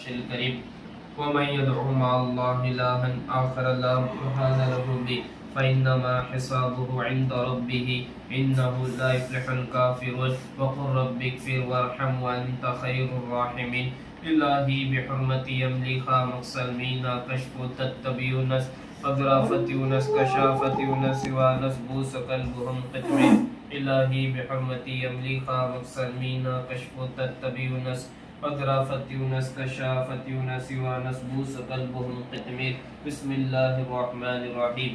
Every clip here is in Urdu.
الكريم ومن يدعو مع الله إلها آخر لا برهان له به فإنما حسابه عند ربه إنه لا يفلح الكافرون وقل رب اغفر وارحم وأنت خير الراحمين إلهي بحرمة يملي خامق سلمينا كشف تتبيونس أغرافة يونس كشافة يونس وانس بوس قلبهم قتمين إلهي بحرمة يملي خامق سلمينا كشف تتبيونس أغرافة يونس كشافة يونس وانس بوس قلبهم قتمين بسم الله الرحمن الرحيم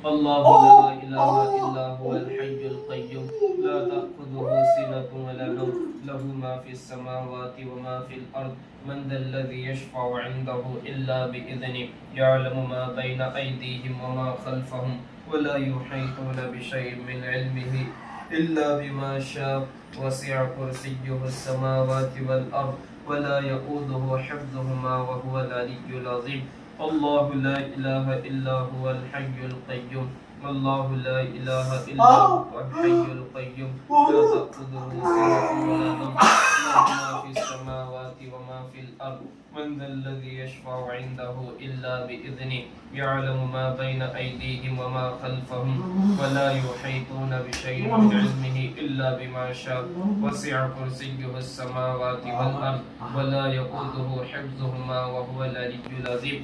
الله لا إله إلا هو الحي القيوم لا تأخذه سنة ولا نوم له ما في السماوات وما في الأرض من ذا الذي يشفع عنده إلا بإذنه يعلم ما بين أيديهم وما خلفهم ولا يحيطون بشيء من علمه إلا بما شاء وسع كرسيه السماوات والأرض ولا يؤوده حفظهما وهو العلي العظيم الله لا إله إلا هو الحي القيوم الله لا إله إلا هو الحي القيوم لا تأخذه سنة ولا نوم له ما في السماوات وما في الأرض من ذا الذي يشفع عنده إلا بإذنه يعلم ما بين أيديهم وما خلفهم ولا يحيطون بشيء من علمه إلا بما شاء وسع كرسيه السماوات والأرض ولا يؤوده حفظهما وهو العلي العظيم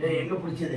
ஏ எங்க பிடிச்சது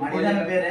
மணிதான பேரு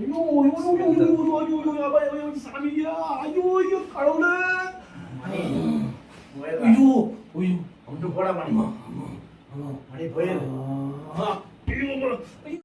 ஐயோ சாமியா ஐயோ கடவுளே மணி ஐயோ கொண்டு போடா மணி மணி போயிரு ஐயோ